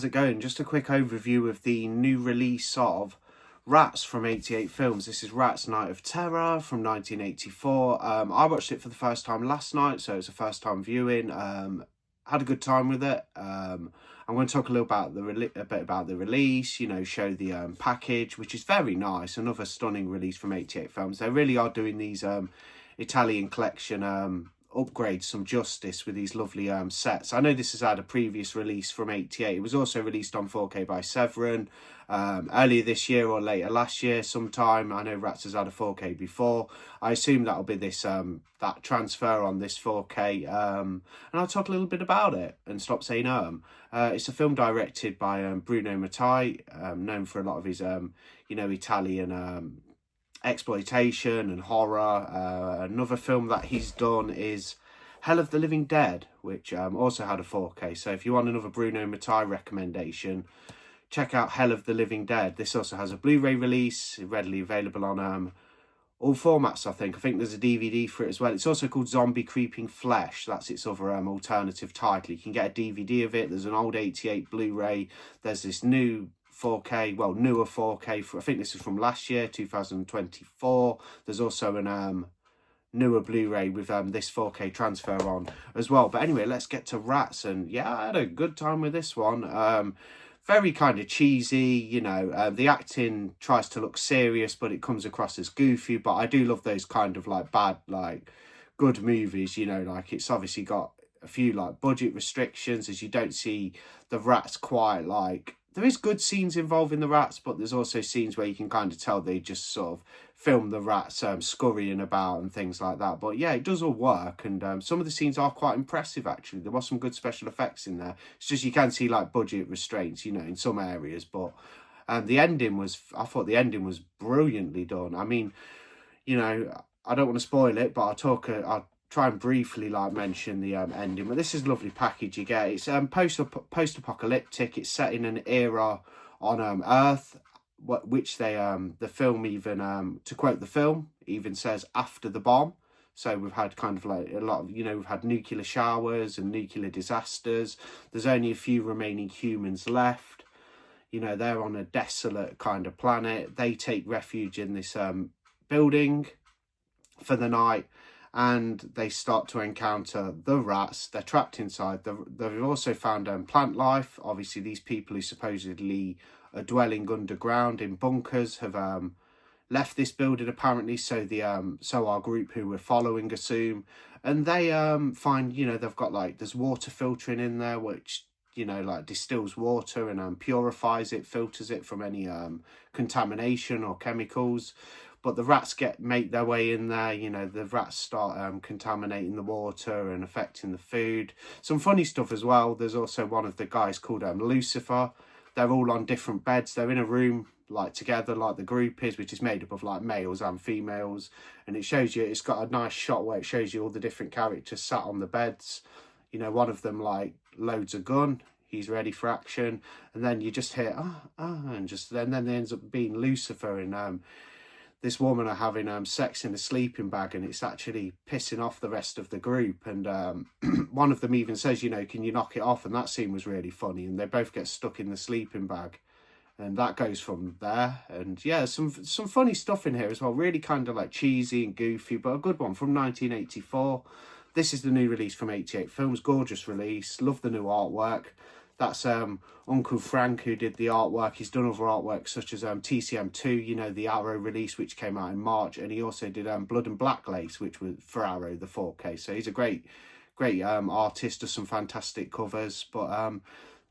how's it going? Just a quick overview of the new release of Rats from 88 Films. This is Rats Night of Terror from 1984. I watched it for the first time last night, so it's a first time viewing. Had a good time with it. I'm going to talk a little about a bit about the release, you know, show the package, which is very nice. Another stunning release from 88 Films. They really are doing these Italian collection upgrades some justice with these lovely sets. I know this has had a previous release from 88. It was also released on 4K by Severin earlier this year or later last year sometime. I know Rats has had a 4K before. I assume that'll be this that transfer on this 4K, and I'll talk a little bit about it and stop saying it's a film directed by Bruno Mattei, known for a lot of his you know, Italian exploitation and horror. Another film that he's done is Hell of the Living Dead, which also had a 4K. So if you want another Bruno Mattei recommendation, check out Hell of the Living Dead. This also has a Blu-ray release, readily available on all formats, I think. I think there's a DVD for it as well. It's also called Zombie Creeping Flesh. That's its other alternative title. You can get a DVD of it. There's an old 88 Blu-ray. There's this new 4K, well, newer 4K. I think this is from last year, 2024. There's also an newer Blu-ray with this 4K transfer on as well. But anyway, let's get to Rats. And yeah, I had a good time with this one. Very kind of cheesy, you know. The acting tries to look serious, but it comes across as goofy. But I do love those kind of like bad, like good movies, you know. Like it's obviously got a few like budget restrictions, as you don't see the Rats quite like. There is good scenes involving the Rats, but there's also scenes where you can kind of tell they just sort of film the Rats scurrying about and things like that. But yeah, it does all work, and some of the scenes are quite impressive, actually. There was some good special effects in there. It's just you can see like budget restraints, you know, in some areas. But the ending was, I thought the ending was brilliantly done. I mean, you know, I don't want to spoil it, but I'll try and briefly like mention the ending. But this is a lovely package you get. It's post-apocalyptic. It's set in an era on Earth, which they the film even to quote the film even says after the bomb. So we've had kind of like a lot of, you know, we've had nuclear showers and nuclear disasters. There's only a few remaining humans left. You know, they're on a desolate kind of planet. They take refuge in this building for the night, and they start to encounter the Rats. They're trapped inside. They've also found plant life. Obviously, these people who supposedly are dwelling underground in bunkers have left this building, apparently. So so our group who we're following assume, and they find, you know, they've got like, there's water filtering in there, which, you know, like distills water and purifies it, filters it from any contamination or chemicals. But the Rats make their way in there. You know, the Rats start contaminating the water and affecting the food. Some funny stuff as well. There's also one of the guys called Lucifer. They're all on different beds. They're in a room like together, like the group is, which is made up of like males and females. And it shows you, it's got a nice shot where it shows you all the different characters sat on the beds. You know, one of them like loads a gun. He's ready for action. And then you just hear, and just then it ends up being Lucifer, and this woman are having sex in a sleeping bag, and it's actually pissing off the rest of the group. And one of them even says, you know, can you knock it off? And that scene was really funny. And they both get stuck in the sleeping bag, and that goes from there. And yeah, some funny stuff in here as well. Really kind of like cheesy and goofy, but a good one from 1984. This is the new release from 88 Films. Gorgeous release. Love the new artwork. That's Uncle Frank who did the artwork. He's done other artwork such as TCM2, you know, the Arrow release, which came out in March. And he also did Blood and Black Lace, which was for Arrow, the 4K. So he's a great artist, does some fantastic covers. But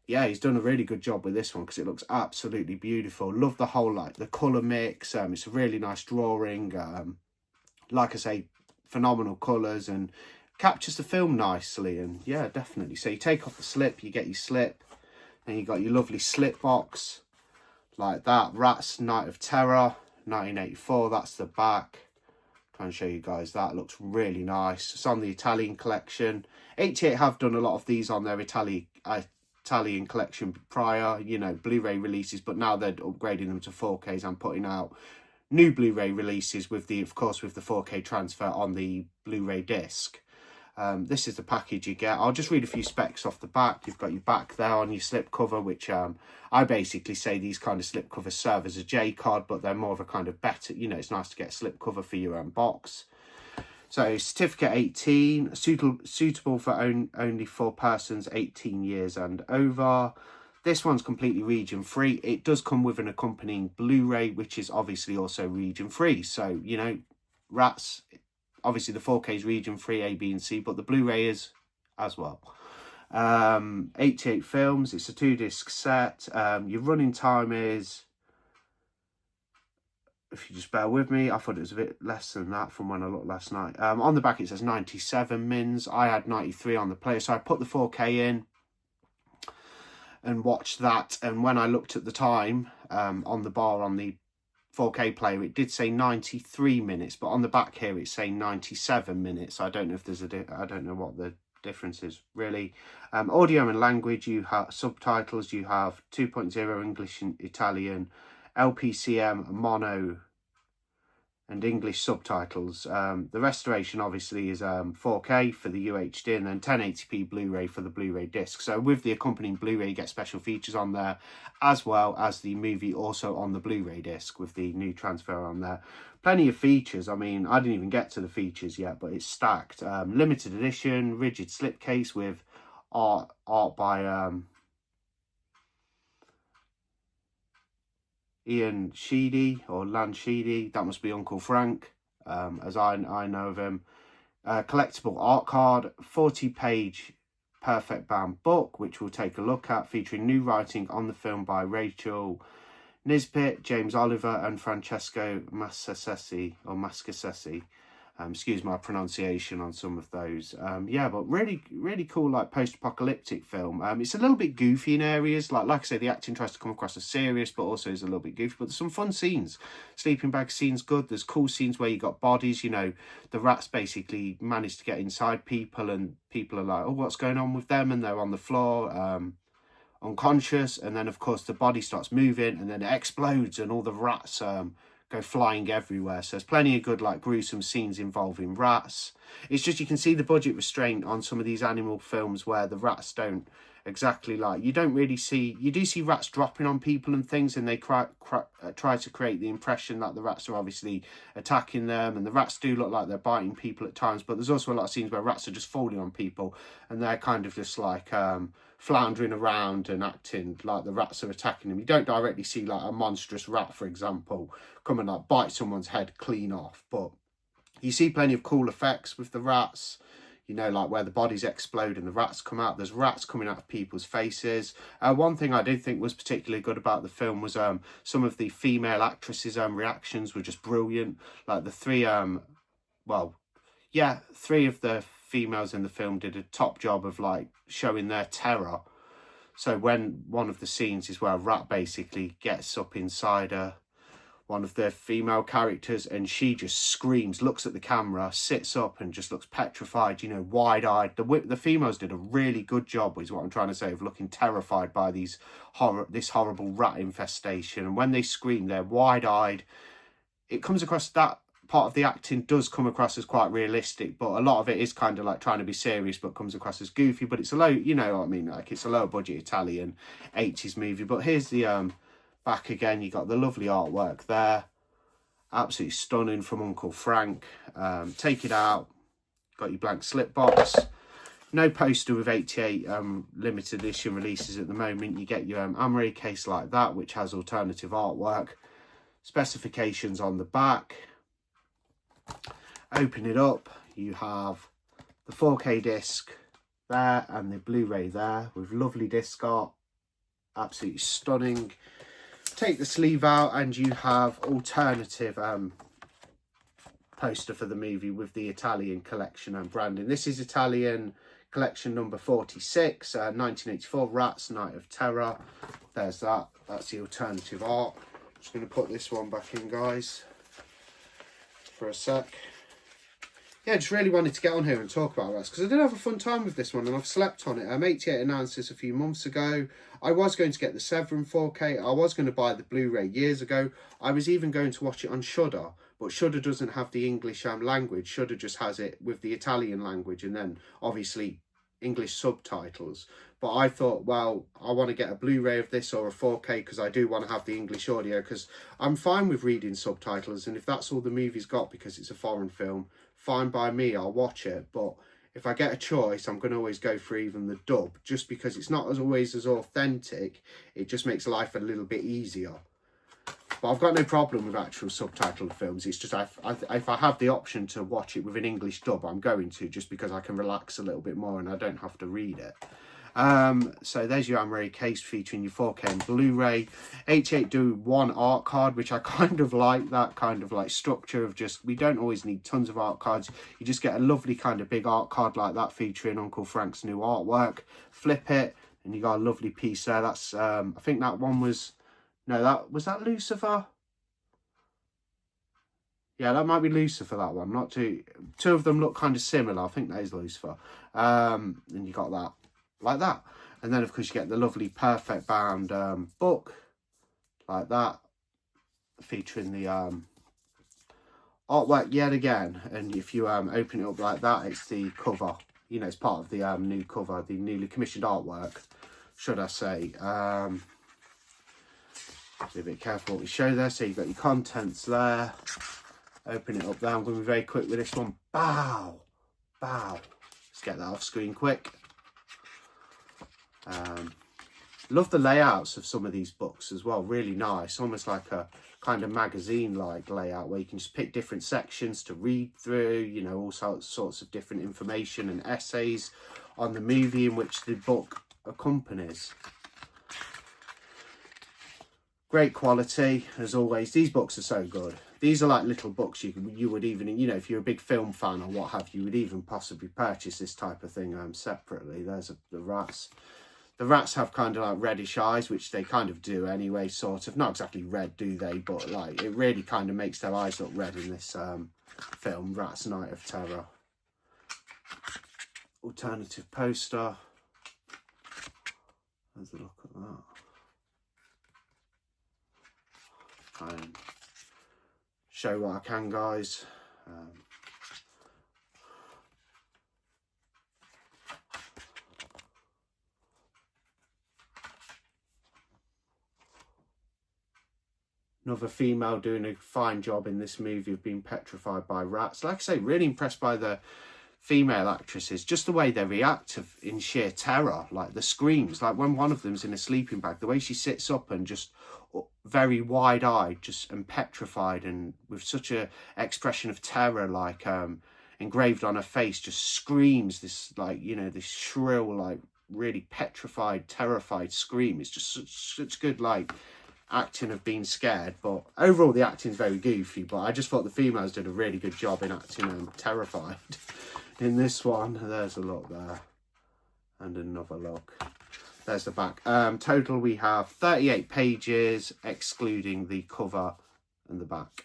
yeah, he's done a really good job with this one because it looks absolutely beautiful. Love the whole, like, the colour mix. It's a really nice drawing. Like I say, phenomenal colours, and captures the film nicely. And yeah, definitely. So you take off the slip, you get your slip, and you got your lovely slip box like that. Rats Night of Terror 1984. That's the back. Try and show you guys that. Looks really nice. It's on the Italian collection. 88 have done a lot of these on their Italian collection prior, you know, Blu-ray releases, but now they're upgrading them to 4Ks and putting out new Blu-ray releases with the, of course, with the 4K transfer on the Blu-ray disc. This is the package you get. I'll just read a few specs off the back. You've got your back there on your slipcover, which I basically say these kind of slipcovers serve as a J card, but they're more of a kind of better, you know, it's nice to get a slipcover for your own box. So certificate 18, suitable for only for persons 18 years and over. This one's completely region free. It does come with an accompanying Blu-ray, which is obviously also region free. So, you know, Rats, obviously the 4K is region free, A, B and C, but the Blu-ray is as well. 88 films, it's a 2-disc set. Your running time is, if you just bear with me, I thought it was a bit less than that from when I looked last night. On the back it says 97 mins. I had 93 on the player, so I put the 4K in and watched that. And when I looked at the time on the bar on the 4K player, it did say 93 minutes, but on the back here it's saying 97 minutes. I don't know if there's I don't know what the difference is really. Audio and language, you have subtitles, you have 2.0 English and Italian, LPCM, mono and English subtitles. The restoration obviously is 4K for the UHD and then 1080p Blu-ray for the Blu-ray disc. So with the accompanying Blu-ray you get special features on there, as well as the movie also on the Blu-ray disc with the new transfer on there. Plenty of features. I mean, I didn't even get to the features yet, but it's stacked. Limited edition, rigid slipcase with art by Ian Sheedy or Lan Sheedy, that must be Uncle Frank, as I know of him. Collectible art card, 40-page perfect bound book, which we'll take a look at, featuring new writing on the film by Rachel Nisbet, James Oliver and Francesco Mascasesi, or Mascasesi. Excuse my pronunciation on some of those. Yeah, but really cool, like post-apocalyptic film. It's a little bit goofy in areas. Like I say, the acting tries to come across as serious, but also is a little bit goofy. But there's some fun scenes. Sleeping bag scene's good. There's cool scenes where you got bodies. You know, the rats basically manage to get inside people, and people are like, "Oh, what's going on with them?" And they're on the floor, unconscious. And then, of course, the body starts moving, and then it explodes, and all the rats go flying everywhere. So there's plenty of good, like, gruesome scenes involving rats. It's just, you can see the budget restraint on some of these animal films where the rats don't exactly, like, you don't really see, you do see rats dropping on people and things, and they try to create the impression that the rats are obviously attacking them, and the rats do look like they're biting people at times, but there's also a lot of scenes where rats are just falling on people, and they're kind of just like floundering around and acting like the rats are attacking them. You don't directly see like a monstrous rat, for example, come and like bite someone's head clean off, but you see plenty of cool effects with the rats, you know, like where the bodies explode and the rats come out. There's rats coming out of people's faces. One thing I did think was particularly good about the film was some of the female actresses' reactions were just brilliant. Like the three of the females in the film did a top job of like showing their terror. So when one of the scenes is where a rat basically gets up inside one of the female characters, and she just screams, looks at the camera, sits up and just looks petrified, you know, wide-eyed. The females did a really good job, is what I'm trying to say, of looking terrified by this horrible rat infestation. And when they scream, they're wide-eyed. It comes across, that part of the acting does come across as quite realistic, but a lot of it is kind of like trying to be serious but comes across as goofy. But it's a low, you know what I mean, like it's a low budget Italian 80s movie. But here's the back again. You got the lovely artwork there, absolutely stunning, from Uncle Frank. Take it out, got your blank slip box. No poster with 88 limited edition releases at the moment. You get your Amore case like that, which has alternative artwork. Specifications on the back. Open it up, you have the 4K disc there and the Blu-ray there with lovely disc art, absolutely stunning. Take the sleeve out and you have alternative poster for the movie with the Italian collection and branding. This is Italian collection number 46, 1984, Rats, Night of Terror. There's that, that's the alternative art. I'm just going to put this one back in, guys, for a sec. yeah, just really wanted to get on here and talk about Rats, because I did have a fun time with this one, and I've slept on it. 88 announced this a few months ago. I was going to get the Severin 4K. I was going to buy the Blu-ray years ago. I was even going to watch it on Shudder, but Shudder doesn't have the English language. Shudder just has it with the Italian language, and then obviously English subtitles. But I thought, well, I want to get a Blu-ray of this or a 4K, because I do want to have the English audio, because I'm fine with reading subtitles, and if that's all the movie's got because it's a foreign film, fine by me, I'll watch it. But if I get a choice, I'm going to always go for even the dub, just because it's not always as authentic. It just makes life a little bit easier. But I've got no problem with actual subtitled films. It's just if I have the option to watch it with an English dub, I'm going to, just because I can relax a little bit more and I don't have to read it. So there's your Amray case featuring your 4K and Blu-ray. 88 do one art card, which I kind of like, that kind of like structure of just, we don't always need tons of art cards. You just get a lovely kind of big art card like that featuring Uncle Frank's new artwork. Flip it and you got a lovely piece there. That's I think that one was, no, that was that Lucifer. Yeah, that might be Lucifer, that one. Not two of them look kind of similar. I think that is Lucifer. And you got that like that, and then of course you get the lovely perfect bound book like that, featuring the artwork yet again. And if you open it up like that, it's the cover, you know, it's part of the new cover, the newly commissioned artwork, should I say. Be a bit careful what we show there. So you've got your contents there. Open it up there. I'm going to be very quick with this one. Bow, bow. Let's get that off screen quick. Love the layouts of some of these books as well, really nice, almost like a kind of magazine like layout where you can just pick different sections to read through, you know, all sorts of different information and essays on the movie in which the book accompanies. Great quality as always. These books are so good. These are like little books you would even, you know, if you're a big film fan or what have you, would even possibly purchase this type of thing separately. There's the Rats. The Rats have kind of like reddish eyes, which they kind of do anyway, sort of. Not exactly red, do they? But like, it really kind of makes their eyes look red in this film, Rats Night of Terror. Alternative poster. Let's look at that. Try and show what I can, guys. Another female doing a fine job in this movie of being petrified by rats. Like I say, really impressed by the female actresses. Just the way they react in sheer terror. Like the screams. Like when one of them's in a sleeping bag, the way she sits up and just very wide-eyed, just and petrified, and with such a expression of terror, like engraved on her face, just screams this, like, you know, this shrill, like really petrified, terrified scream. It's just such good, like, acting of being scared. But overall the acting's very goofy, but I just thought the females did a really good job in acting terrified in this one. There's a look there and another look. There's the back. Total we have 38 pages excluding the cover and the back.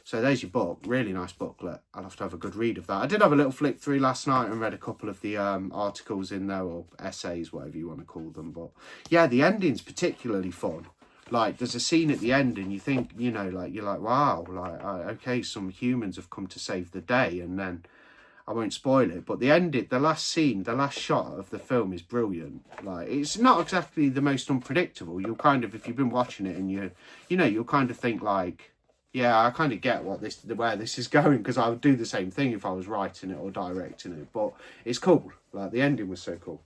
So there's your book. Really nice booklet. I'll have to have a good read of that. I did have a little flick through last night and read a couple of the articles in there, or essays, whatever you want to call them. But yeah, the ending's particularly fun. Like, there's a scene at the end and you think, you know, like, you're like, wow, like, okay, some humans have come to save the day. And then, I won't spoil it, but the last scene, the last shot of the film is brilliant. Like, it's not exactly the most unpredictable. You'll kind of, if you've been watching it and you know, you'll kind of think like, yeah, I kind of get where this is going, because I would do the same thing if I was writing it or directing it. But it's cool. Like, the ending was so cool.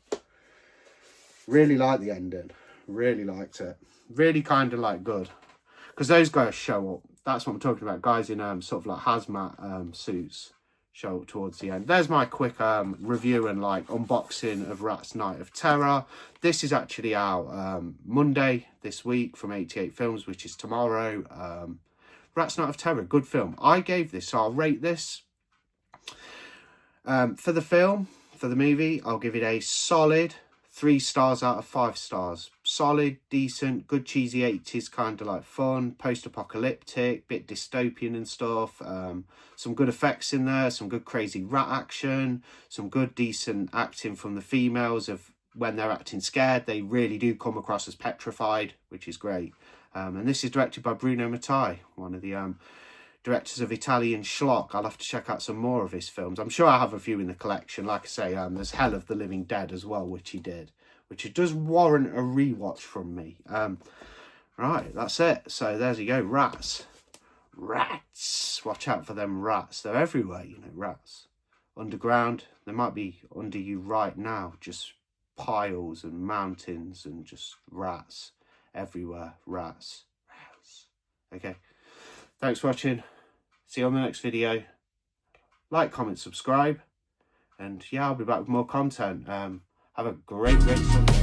Really liked the ending. Really liked it. Really kind of like good, because those guys show up. That's what I'm talking about. Guys in sort of like hazmat suits show up towards the end. There's my quick review and like unboxing of Rats Night of Terror. This is actually out Monday this week from 88 Films, which is tomorrow. Rats Night of Terror, good film. I gave this, so I'll rate this for the film, for the movie, I'll give it a solid 3 stars out of 5 stars. Solid, decent, good cheesy 80s kind of like fun, post-apocalyptic, bit dystopian and stuff. Some good effects in there, some good crazy rat action, some good decent acting from the females of when they're acting scared. They really do come across as petrified, which is great. And this is directed by Bruno Mattei, one of the directors of Italian schlock. I'll have to check out some more of his films. I'm sure I have a few in the collection. Like I say, there's Hell of the Living Dead as well, which he did, which it does warrant a rewatch from me. Right, that's it. So there you go, rats. Rats. Watch out for them rats. They're everywhere, you know, rats. Underground, they might be under you right now. Just piles and mountains and just rats everywhere. Rats. Okay. Thanks for watching. See you on the next video. Like, comment, subscribe. And yeah, I'll be back with more content. Have a great Sunday.